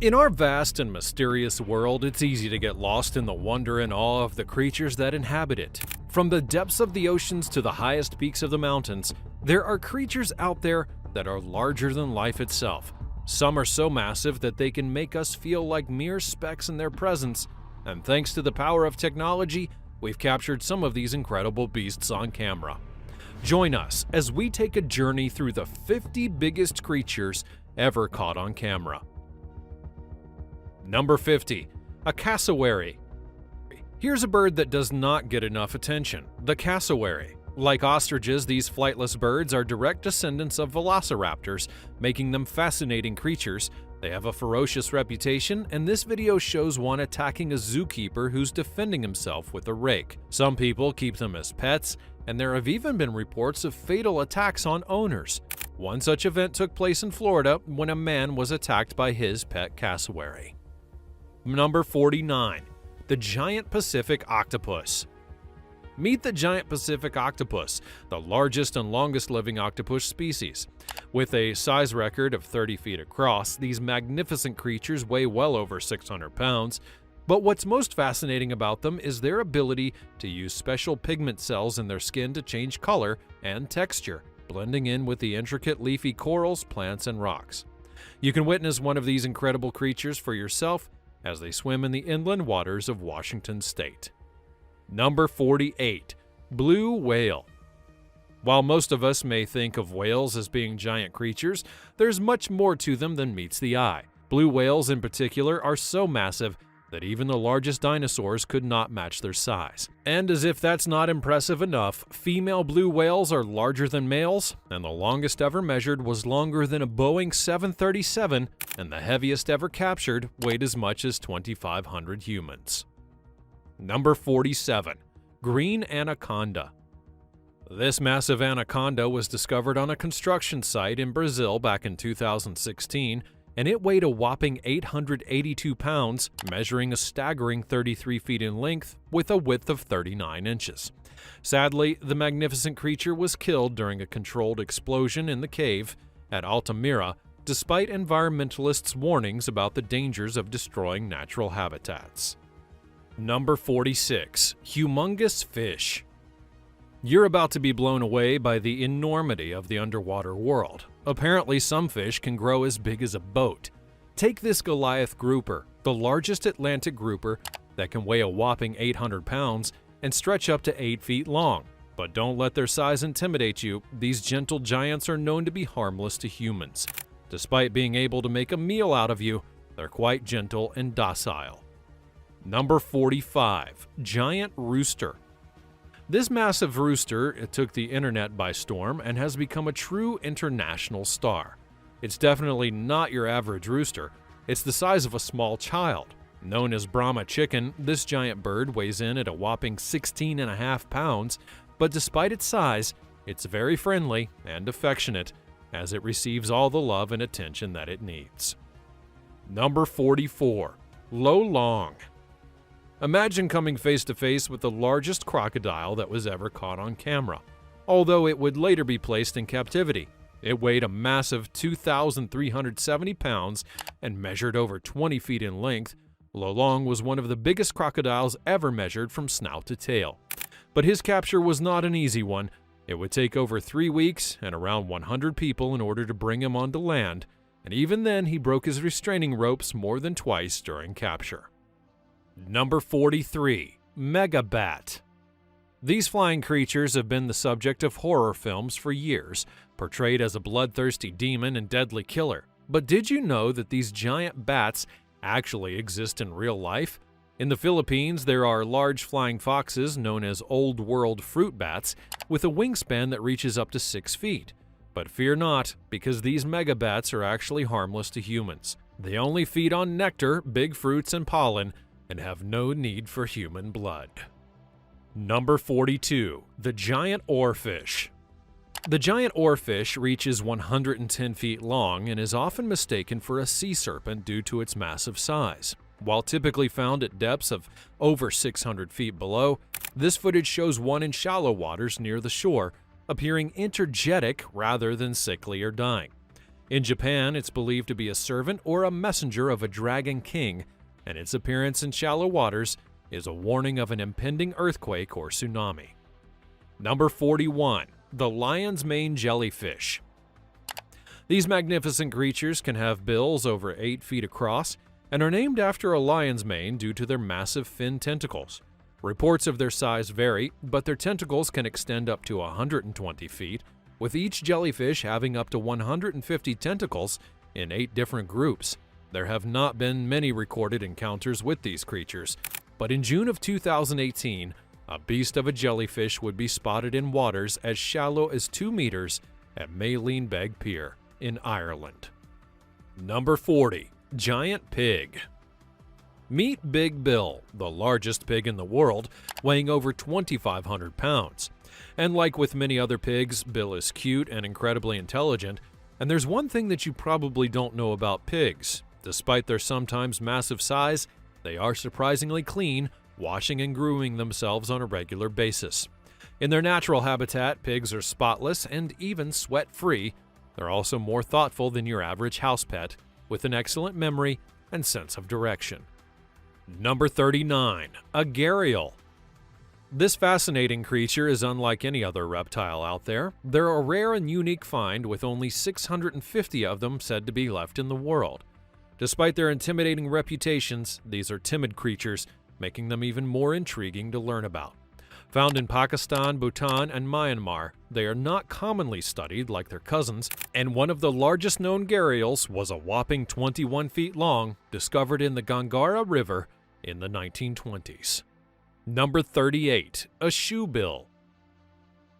In our vast and mysterious world, it's easy to get lost in the wonder and awe of the creatures that inhabit it. From the depths of the oceans to the highest peaks of the mountains, there are creatures out there that are larger than life itself. Some are so massive that they can make us feel like mere specks in their presence, and thanks to the power of technology, we've captured some of these incredible beasts on camera. Join us as we take a journey through the 50 biggest creatures ever caught on camera. Number 50. A cassowary. Here's a bird that does not get enough attention, the cassowary. Like ostriches, these flightless birds are direct descendants of velociraptors, making them fascinating creatures. They have a ferocious reputation, and this video shows one attacking a zookeeper who's defending himself with a rake. Some people keep them as pets, and there have even been reports of fatal attacks on owners. One such event took place in Florida when a man was attacked by his pet cassowary. Number 49. The giant Pacific octopus. Meet the giant Pacific octopus, the largest and longest living octopus species. With a size record of 30 feet across, these magnificent creatures weigh well over 600 pounds. But what's most fascinating about them is their ability to use special pigment cells in their skin to change color and texture, blending in with the intricate leafy corals, plants, and rocks. You can witness one of these incredible creatures for yourself as they swim in the inland waters of Washington State. Number 48. Blue whale. While most of us may think of whales as being giant creatures, there's much more to them than meets the eye. Blue whales in particular are so massive that even the largest dinosaurs could not match their size. And as if that's not impressive enough, female blue whales are larger than males, and the longest ever measured was longer than a Boeing 737, and the heaviest ever captured weighed as much as 2,500 humans. Number 47. Green anaconda. This massive anaconda was discovered on a construction site in Brazil back in 2016, and it weighed a whopping 882 pounds, measuring a staggering 33 feet in length with a width of 39 inches. Sadly, the magnificent creature was killed during a controlled explosion in the cave at Altamira, despite environmentalists' warnings about the dangers of destroying natural habitats. Number 46. Humongous fish. You're about to be blown away by the enormity of the underwater world. Apparently, some fish can grow as big as a boat. Take this Goliath grouper, the largest Atlantic grouper that can weigh a whopping 800 pounds and stretch up to 8 feet long. But don't let their size intimidate you. These gentle giants are known to be harmless to humans. Despite being able to make a meal out of you, they're quite gentle and docile. Number 45. Giant rooster. This massive rooster took the internet by storm and has become a true international star. It's definitely not your average rooster. It's the size of a small child. Known as Brahma chicken, this giant bird weighs in at a whopping 16.5 pounds, but despite its size, it's very friendly and affectionate as it receives all the love and attention that it needs. Number 44. Lo Long. Imagine coming face to face with the largest crocodile that was ever caught on camera, although it would later be placed in captivity. It weighed a massive 2,370 pounds and measured over 20 feet in length. Lo Long was one of the biggest crocodiles ever measured from snout to tail. But his capture was not an easy one. It would take over 3 weeks and around 100 people in order to bring him onto land, and even then he broke his restraining ropes more than twice during capture. Number 43. Megabat. These flying creatures have been the subject of horror films for years, portrayed as a bloodthirsty demon and deadly killer. But did you know that these giant bats actually exist in real life? In the Philippines, there are large flying foxes known as Old World fruit bats with a wingspan that reaches up to 6 feet. But fear not, because these megabats are actually harmless to humans. They only feed on nectar, big fruits, and pollen, and have no need for human blood. Number 42. The giant oarfish. The giant oarfish reaches 110 feet long and is often mistaken for a sea serpent due to its massive size. While typically found at depths of over 600 feet below, this footage shows one in shallow waters near the shore, appearing energetic rather than sickly or dying. In Japan, it's believed to be a servant or a messenger of a dragon king, and its appearance in shallow waters is a warning of an impending earthquake or tsunami. Number 41. The lion's mane jellyfish. These magnificent creatures can have bills over 8 feet across and are named after a lion's mane due to their massive fin tentacles. Reports of their size vary, but their tentacles can extend up to 120 feet, with each jellyfish having up to 150 tentacles in 8 different groups. There have not been many recorded encounters with these creatures, but in June of 2018, a beast of a jellyfish would be spotted in waters as shallow as 2 meters at Maylene Beg Pier in Ireland. Number 40. Giant pig. Meet Big Bill, the largest pig in the world, weighing over 2,500 pounds. And like with many other pigs, Bill is cute and incredibly intelligent, and there's one thing that you probably don't know about pigs. Despite their sometimes massive size, they are surprisingly clean, washing and grooming themselves on a regular basis. In their natural habitat, pigs are spotless and even sweat-free. They're also more thoughtful than your average house pet, with an excellent memory and sense of direction. Number 39. A gharial. This fascinating creature is unlike any other reptile out there. They're a rare and unique find, with only 650 of them said to be left in the world. Despite their intimidating reputations, these are timid creatures, making them even more intriguing to learn about. Found in Pakistan, Bhutan, and Myanmar, they are not commonly studied like their cousins, and one of the largest known gharials was a whopping 21 feet long, discovered in the Gangara River in the 1920s. Number 38. A shoebill.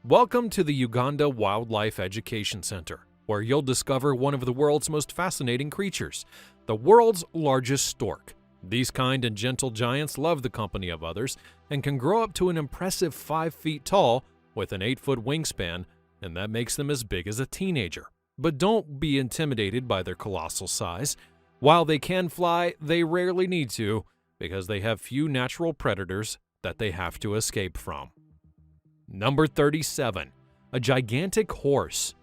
Welcome to the Uganda Wildlife Education Center, where you'll discover one of the world's most fascinating creatures, the world's largest stork. These kind and gentle giants love the company of others and can grow up to an impressive 5 feet tall with an 8-foot wingspan, and that makes them as big as a teenager. But don't be intimidated by their colossal size. While they can fly, they rarely need to, because they have few natural predators that they have to escape from. Number 37. A gigantic horse.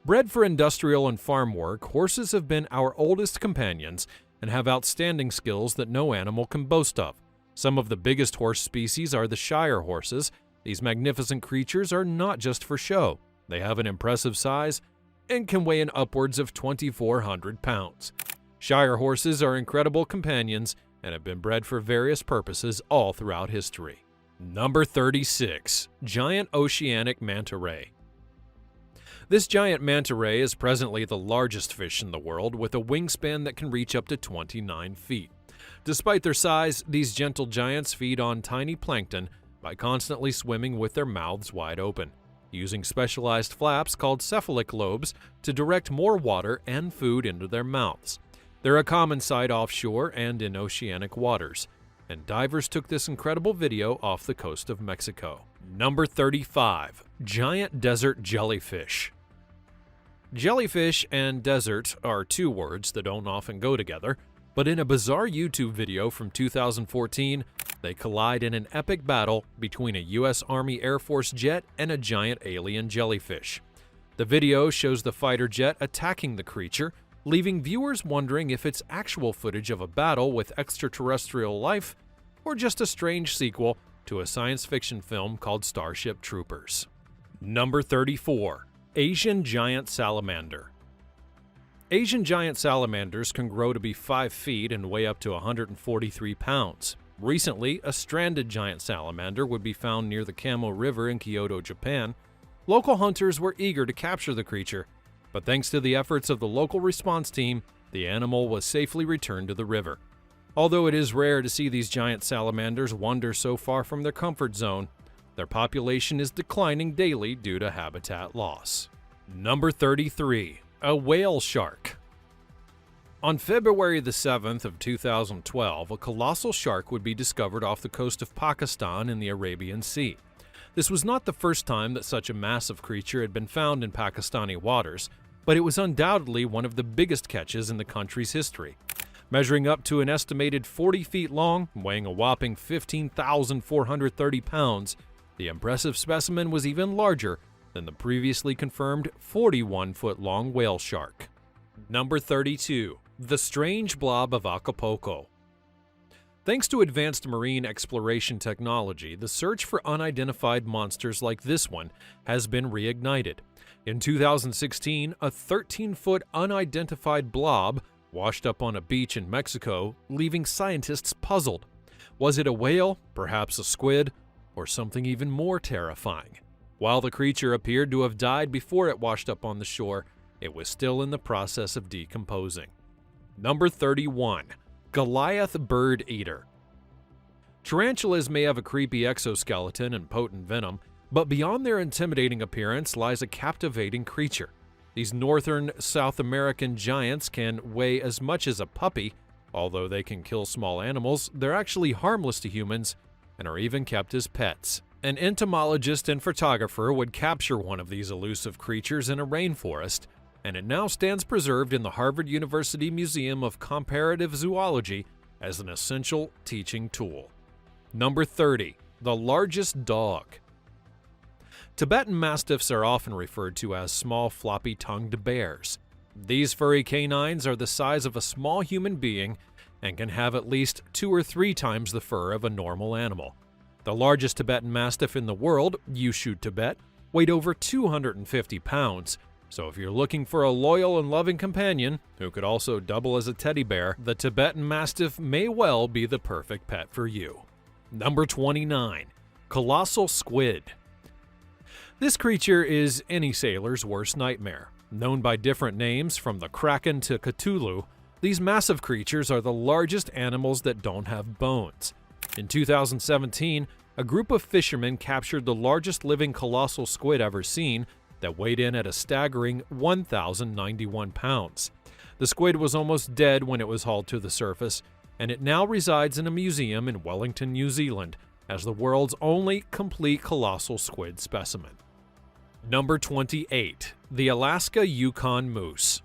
Bred for industrial and farm work, horses have been our oldest companions and have outstanding skills that no animal can boast of. Some of the biggest horse species are the Shire horses. These magnificent creatures are not just for show. They have an impressive size and can weigh in upwards of 2,400 pounds. Shire horses are incredible companions and have been bred for various purposes all throughout history. Number 36. Giant oceanic manta ray. This giant manta ray is presently the largest fish in the world, with a wingspan that can reach up to 29 feet. Despite their size, these gentle giants feed on tiny plankton by constantly swimming with their mouths wide open, using specialized flaps called cephalic lobes to direct more water and food into their mouths. They're a common sight offshore and in oceanic waters, and divers took this incredible video off the coast of Mexico. Number 35. Giant desert jellyfish. Jellyfish and desert are two words that don't often go together, but in a bizarre YouTube video from 2014, they collide in an epic battle between a U.S. Army Air Force jet and a giant alien jellyfish. The video shows the fighter jet attacking the creature, leaving viewers wondering if it's actual footage of a battle with extraterrestrial life or just a strange sequel to a science fiction film called Starship Troopers. Number 34. Asian giant salamander. Asian giant salamanders can grow to be 5 feet and weigh up to 143 pounds. Recently, a stranded giant salamander would be found near the Kamo River in Kyoto, Japan. Local hunters were eager to capture the creature, but thanks to the efforts of the local response team, the animal was safely returned to the river. Although it is rare to see these giant salamanders wander so far from their comfort zone, their population is declining daily due to habitat loss. Number 33. A whale shark. On February the 7th of 2012, a colossal shark would be discovered off the coast of Pakistan in the Arabian Sea. This was not the first time that such a massive creature had been found in Pakistani waters, but it was undoubtedly one of the biggest catches in the country's history. Measuring up to an estimated 40 feet long, weighing a whopping 15,430 pounds, the impressive specimen was even larger than the previously confirmed 41-foot-long whale shark. Number 32. The Strange Blob of Acapulco. Thanks to advanced marine exploration technology, the search for unidentified monsters like this one has been reignited. In 2016, a 13-foot unidentified blob washed up on a beach in Mexico, leaving scientists puzzled. Was it a whale, perhaps a squid, or something even more terrifying? While the creature appeared to have died before it washed up on the shore, it was still in the process of decomposing. Number 31. Goliath Bird Eater. Tarantulas may have a creepy exoskeleton and potent venom, but beyond their intimidating appearance lies a captivating creature. These northern South American giants can weigh as much as a puppy. Although they can kill small animals, they're actually harmless to humans and are even kept as pets. An entomologist and photographer would capture one of these elusive creatures in a rainforest, and it now stands preserved in the Harvard University Museum of Comparative Zoology as an essential teaching tool. Number 30. The Largest Dog. Tibetan Mastiffs are often referred to as small floppy-tongued bears. These furry canines are the size of a small human being and can have at least 2 or 3 times the fur of a normal animal. The largest Tibetan Mastiff in the world, Yushu Tibet, weighed over 250 pounds, so if you're looking for a loyal and loving companion who could also double as a teddy bear, the Tibetan Mastiff may well be the perfect pet for you. Number 29. Colossal Squid. This creature is any sailor's worst nightmare. Known by different names from the Kraken to Cthulhu, these massive creatures are the largest animals that don't have bones. In 2017, a group of fishermen captured the largest living colossal squid ever seen that weighed in at a staggering 1,091 pounds. The squid was almost dead when it was hauled to the surface, and it now resides in a museum in Wellington, New Zealand, as the world's only complete colossal squid specimen. Number 28. The Alaska Yukon Moose.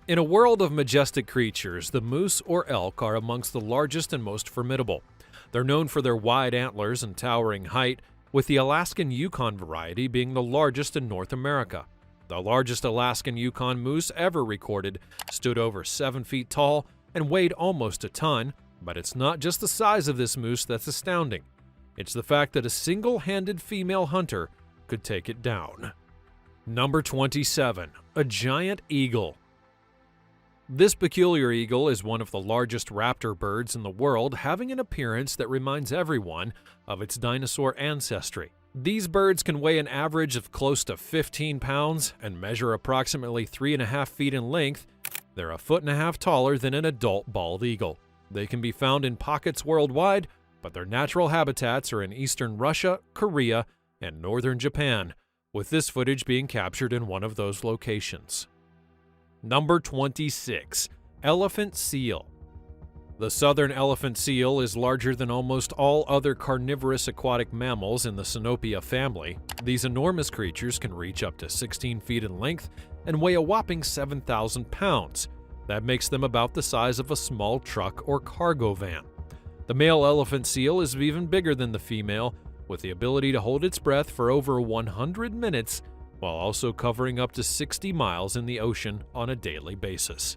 In a world of majestic creatures, the moose or elk are amongst the largest and most formidable. They're known for their wide antlers and towering height, with the Alaskan Yukon variety being the largest in North America. The largest Alaskan Yukon moose ever recorded stood over 7 feet tall and weighed almost a ton, but it's not just the size of this moose that's astounding. It's the fact that a single-handed female hunter could take it down. Number 27. A giant eagle. This peculiar eagle is one of the largest raptor birds in the world, having an appearance that reminds everyone of its dinosaur ancestry. These birds can weigh an average of close to 15 pounds and measure approximately 3.5 feet in length. They're 1.5 feet taller than an adult bald eagle. They can be found in pockets worldwide, but their natural habitats are in eastern Russia, Korea, and northern Japan, with this footage being captured in one of those locations. Number 26. Elephant Seal. The southern elephant seal is larger than almost all other carnivorous aquatic mammals in the Sinopia family. These enormous creatures can reach up to 16 feet in length and weigh a whopping 7,000 pounds. That makes them about the size of a small truck or cargo van. The male elephant seal is even bigger than the female, with the ability to hold its breath for over 100 minutes while also covering up to 60 miles in the ocean on a daily basis.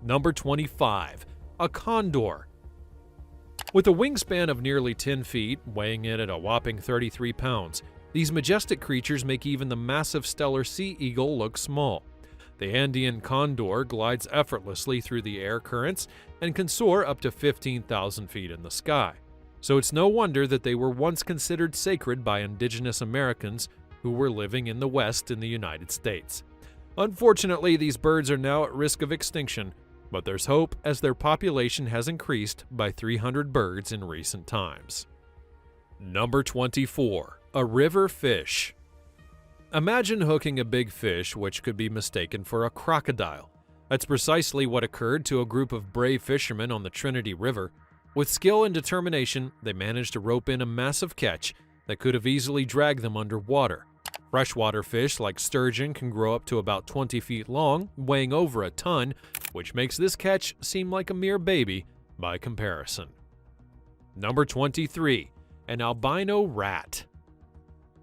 Number 25. A condor. With a wingspan of nearly 10 feet, weighing in at a whopping 33 pounds, these majestic creatures make even the massive Steller sea eagle look small. The Andean condor glides effortlessly through the air currents and can soar up to 15,000 feet in the sky. So it's no wonder that they were once considered sacred by indigenous Americans who were living in the West in the United States. Unfortunately, these birds are now at risk of extinction, but there's hope as their population has increased by 300 birds in recent times. Number 24. A river fish. Imagine hooking a big fish which could be mistaken for a crocodile. That's precisely what occurred to a group of brave fishermen on the Trinity River. With skill and determination, they managed to rope in a massive catch that could have easily dragged them underwater. Freshwater fish like sturgeon can grow up to about 20 feet long, weighing over a ton, which makes this catch seem like a mere baby by comparison. Number 23. An albino rat.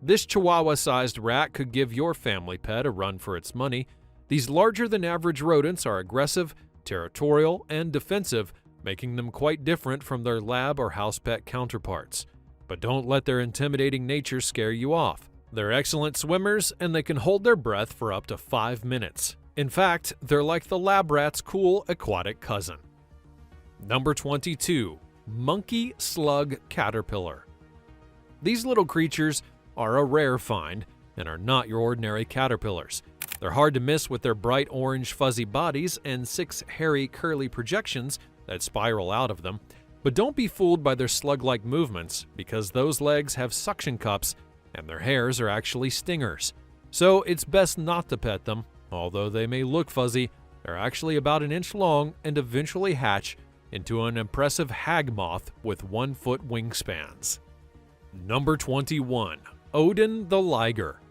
This Chihuahua-sized rat could give your family pet a run for its money. These larger-than-average rodents are aggressive, territorial, and defensive, making them quite different from their lab or house pet counterparts. But don't let their intimidating nature scare you off. They're excellent swimmers, and they can hold their breath for up to 5 minutes. In fact, they're like the lab rat's cool aquatic cousin. Number 22. Monkey Slug Caterpillar. These little creatures are a rare find and are not your ordinary caterpillars. They're hard to miss with their bright orange fuzzy bodies and 6 hairy curly projections that spiral out of them. But don't be fooled by their slug-like movements, because those legs have suction cups and their hairs are actually stingers. So it's best not to pet them. Although they may look fuzzy, they're actually about an inch long and eventually hatch into an impressive hag moth with 1-foot wingspans. Number 21. Odin the Liger.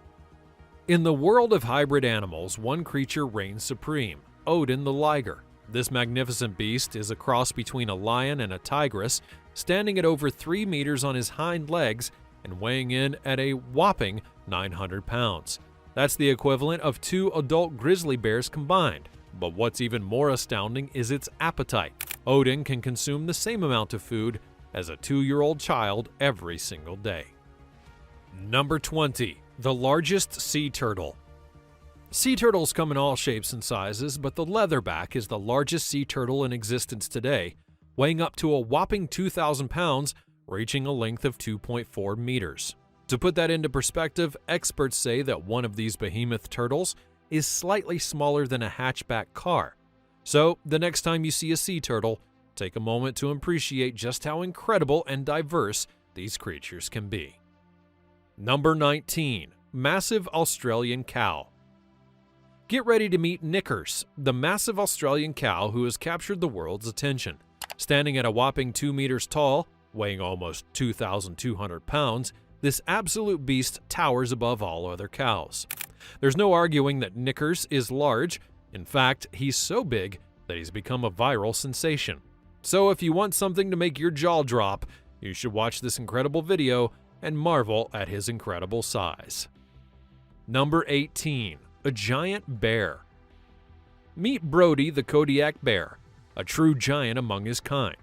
In the world of hybrid animals, one creature reigns supreme, Odin the Liger. This magnificent beast is a cross between a lion and a tigress, standing at over 3 meters on his hind legs and weighing in at a whopping 900 pounds. That's the equivalent of 2 adult grizzly bears combined. But what's even more astounding is its appetite. Odin can consume the same amount of food as a 2-year-old child every single day. Number 20. The largest sea turtle. Sea turtles come in all shapes and sizes, but the leatherback is the largest sea turtle in existence today, weighing up to a whopping 2,000 pounds, reaching a length of 2.4 meters. To put that into perspective, experts say that one of these behemoth turtles is slightly smaller than a hatchback car. So, the next time you see a sea turtle, take a moment to appreciate just how incredible and diverse these creatures can be. Number 19. Massive Australian Cow. Get ready to meet Knickers, the massive Australian cow who has captured the world's attention. Standing at a whopping 2 meters tall, weighing almost 2,200 pounds, this absolute beast towers above all other cows. There's no arguing that Knickers is large. In fact, he's so big that he's become a viral sensation. So if you want something to make your jaw drop, you should watch this incredible video and marvel at his incredible size. Number 18. A giant bear. Meet Brody the Kodiak bear, a true giant among his kind.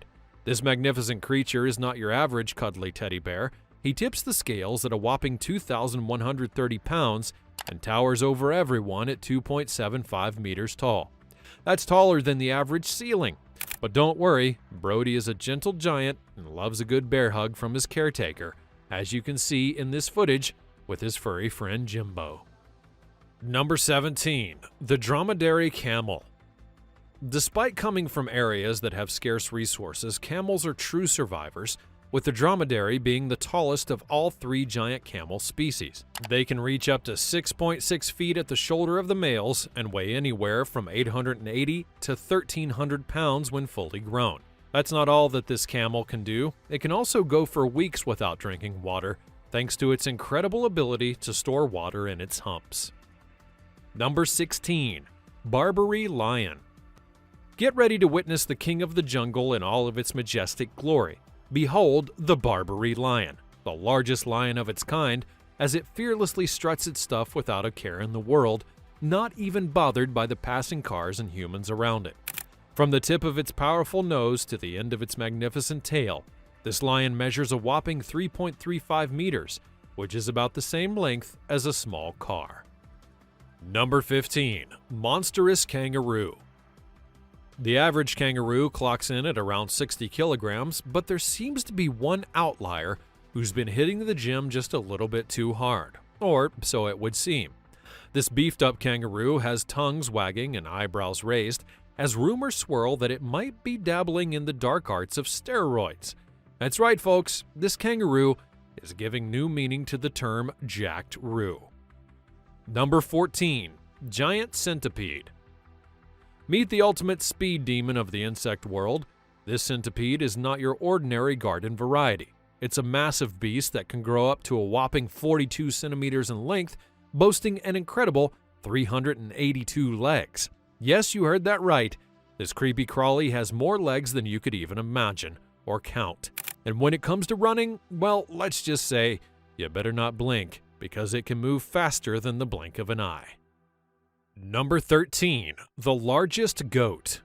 This magnificent creature is not your average cuddly teddy bear. He tips the scales at a whopping 2,130 pounds and towers over everyone at 2.75 meters tall. That's taller than the average ceiling. But don't worry, Brody is a gentle giant and loves a good bear hug from his caretaker, as you can see in this footage with his furry friend Jimbo. Number 17. The Dromedary Camel. Despite coming from areas that have scarce resources, camels are true survivors, with the dromedary being the tallest of all 3 giant camel species. They can reach up to 6.6 feet at the shoulder of the males and weigh anywhere from 880 to 1,300 pounds when fully grown. That's not all that this camel can do. It can also go for weeks without drinking water, thanks to its incredible ability to store water in its humps. Number 16. Barbary Lion. Get ready to witness the king of the jungle in all of its majestic glory. Behold the Barbary lion, the largest lion of its kind, as it fearlessly struts its stuff without a care in the world, not even bothered by the passing cars and humans around it. From the tip of its powerful nose to the end of its magnificent tail, this lion measures a whopping 3.35 meters, which is about the same length as a small car. Number 15. Monstrous Kangaroo. The average kangaroo clocks in at around 60 kilograms, but there seems to be one outlier who's been hitting the gym just a little bit too hard, or so it would seem. This beefed-up kangaroo has tongues wagging and eyebrows raised, as rumors swirl that it might be dabbling in the dark arts of steroids. That's right, folks, this kangaroo is giving new meaning to the term jacked roo. Number 14. Giant Centipede. Meet the ultimate speed demon of the insect world. This centipede is not your ordinary garden variety. It's a massive beast that can grow up to a whopping 42 centimeters in length, boasting an incredible 382 legs. Yes, you heard that right. This creepy crawly has more legs than you could even imagine or count. And when it comes to running, well, let's just say you better not blink, because it can move faster than the blink of an eye. Number 13. The largest goat.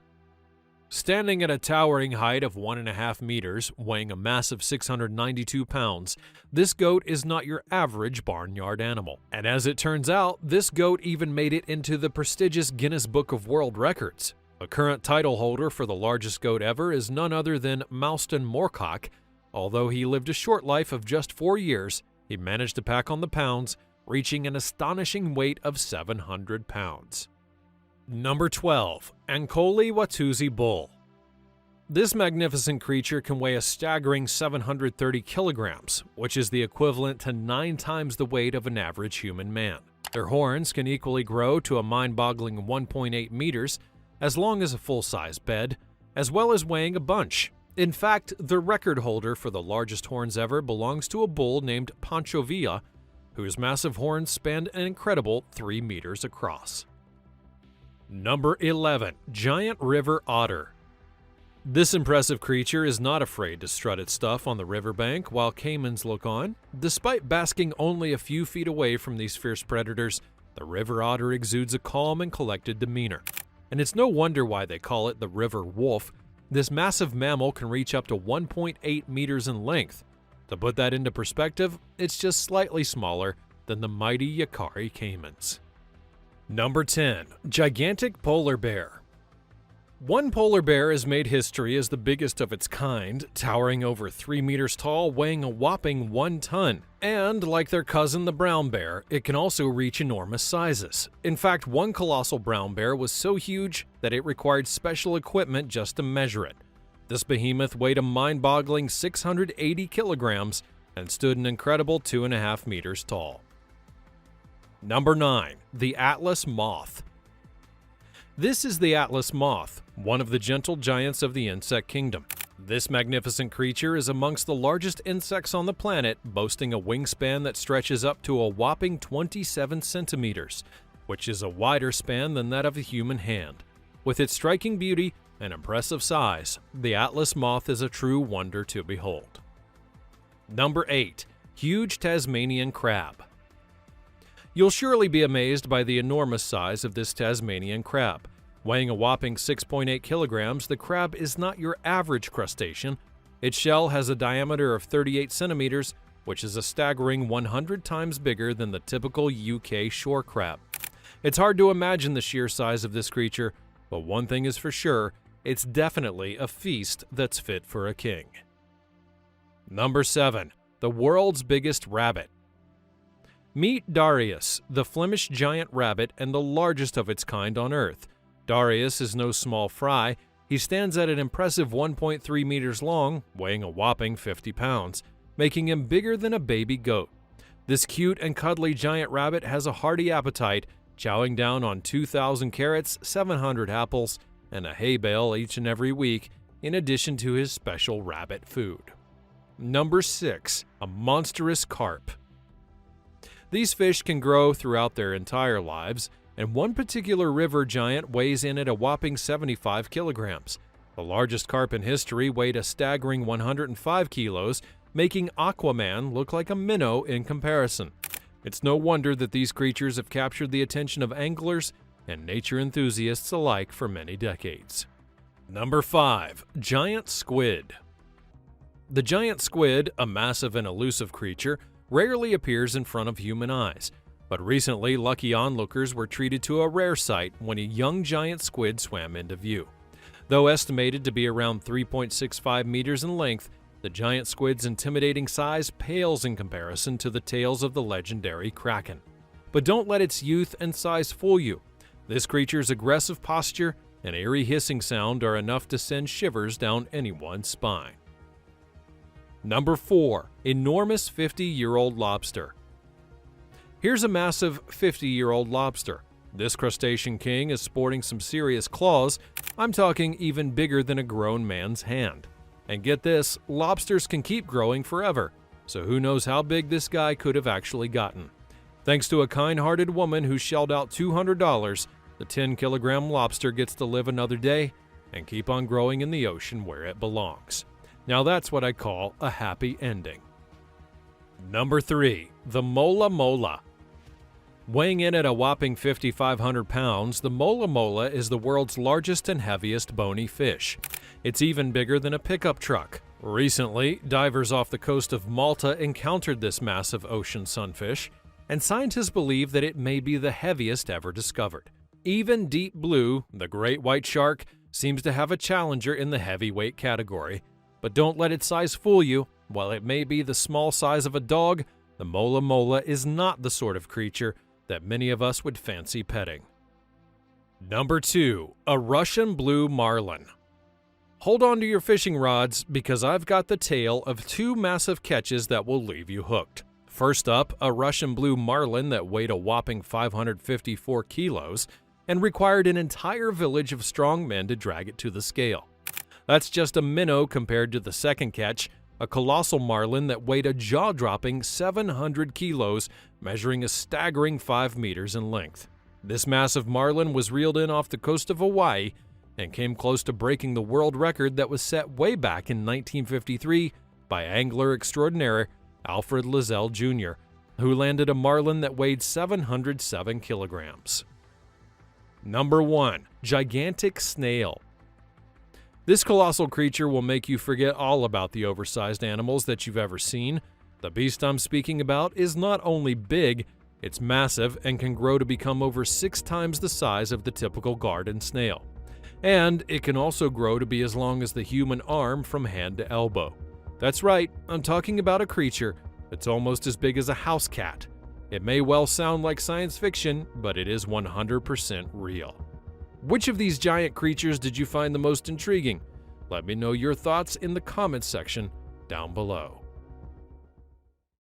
Standing at a towering height of 1.5 meters, weighing a massive 692 pounds, this goat is not your average barnyard animal. And as it turns out, this goat even made it into the prestigious Guinness Book of World Records. The current title holder for the largest goat ever is none other than Mouston Moorcock. Although he lived a short life of just 4 years, he managed to pack on the pounds, reaching an astonishing weight of 700 pounds. Number 12. Ankole Watusi Bull. This magnificent creature can weigh a staggering 730 kilograms, which is the equivalent to 9 times the weight of an average human man. Their horns can equally grow to a mind-boggling 1.8 meters, as long as a full-size bed, as well as weighing a bunch. In fact, the record holder for the largest horns ever belongs to a bull named Pancho Villa, whose massive horns spanned an incredible 3 meters across. Number 11. Giant River Otter. This impressive creature is not afraid to strut its stuff on the riverbank while caimans look on. Despite basking only a few feet away from these fierce predators, the river otter exudes a calm and collected demeanor. And it's no wonder why they call it the river wolf. This massive mammal can reach up to 1.8 meters in length. To put that into perspective, it's just slightly smaller than the mighty Yakari caimans. Number 10. Gigantic Polar Bear. One polar bear has made history as the biggest of its kind, towering over 3 meters tall, weighing a whopping 1 ton. And like their cousin the brown bear, it can also reach enormous sizes. In fact, one colossal brown bear was so huge that it required special equipment just to measure it. This behemoth weighed a mind-boggling 680 kilograms and stood an incredible 2.5 meters tall. Number 9. The Atlas Moth. This is the Atlas moth, one of the gentle giants of the insect kingdom. This magnificent creature is amongst the largest insects on the planet, boasting a wingspan that stretches up to a whopping 27 centimeters, which is a wider span than that of a human hand. With its striking beauty and impressive size, the Atlas moth is a true wonder to behold. Number 8. Huge Tasmanian Crab. You'll surely be amazed by the enormous size of this Tasmanian crab. Weighing a whopping 6.8 kilograms, the crab is not your average crustacean. Its shell has a diameter of 38 centimeters, which is a staggering 100 times bigger than the typical UK shore crab. It's hard to imagine the sheer size of this creature, but one thing is for sure, it's definitely a feast that's fit for a king. Number 7. The world's biggest rabbit. Meet Darius, the Flemish giant rabbit and the largest of its kind on Earth. Darius is no small fry. He stands at an impressive 1.3 meters long, weighing a whopping 50 pounds, making him bigger than a baby goat. This cute and cuddly giant rabbit has a hearty appetite, chowing down on 2,000 carrots, 700 apples, and a hay bale each and every week, in addition to his special rabbit food. Number 6. A monstrous carp. These fish can grow throughout their entire lives, and one particular river giant weighs in at a whopping 75 kilograms. The largest carp in history weighed a staggering 105 kilos, making Aquaman look like a minnow in comparison. It's no wonder that these creatures have captured the attention of anglers and nature enthusiasts alike for many decades. Number 5. Giant Squid. The giant squid, a massive and elusive creature, rarely appears in front of human eyes, but recently lucky onlookers were treated to a rare sight when a young giant squid swam into view. Though estimated to be around 3.65 meters in length, the giant squid's intimidating size pales in comparison to the tails of the legendary kraken. But don't let its youth and size fool you. This creature's aggressive posture and eerie hissing sound are enough to send shivers down anyone's spine. Number 4. Enormous 50-year-old lobster. Here's a massive 50-year-old lobster. This crustacean king is sporting some serious claws. I'm talking even bigger than a grown man's hand. And get this, lobsters can keep growing forever, so who knows how big this guy could have actually gotten. Thanks to a kind-hearted woman who shelled out $200, the 10-kilogram lobster gets to live another day and keep on growing in the ocean where it belongs. Now that's what I call a happy ending. Number 3. The Mola Mola. Weighing in at a whopping 5,500 pounds, the Mola Mola is the world's largest and heaviest bony fish. It's even bigger than a pickup truck. Recently, divers off the coast of Malta encountered this massive ocean sunfish, and scientists believe that it may be the heaviest ever discovered. Even Deep Blue, the great white shark, seems to have a challenger in the heavyweight category. But don't let its size fool you. While it may be the small size of a dog, the Mola Mola is not the sort of creature that many of us would fancy petting. Number 2. A Russian blue marlin. Hold on to your fishing rods because I've got the tale of 2 massive catches that will leave you hooked. First up, a Russian blue marlin that weighed a whopping 554 kilos and required an entire village of strong men to drag it to the scale. That's just a minnow compared to the second catch, a colossal marlin that weighed a jaw-dropping 700 kilos, measuring a staggering 5 meters in length. This massive marlin was reeled in off the coast of Hawaii and came close to breaking the world record that was set way back in 1953 by angler extraordinaire Alfred Lizelle Jr., who landed a marlin that weighed 707 kilograms. Number 1. Gigantic snail. This colossal creature will make you forget all about the oversized animals that you've ever seen. The beast I'm speaking about is not only big, it's massive and can grow to become over 6 times the size of the typical garden snail. And it can also grow to be as long as the human arm from hand to elbow. That's right, I'm talking about a creature that's almost as big as a house cat. It may well sound like science fiction, but it is 100% real. Which of these giant creatures did you find the most intriguing? Let me know your thoughts in the comments section down below.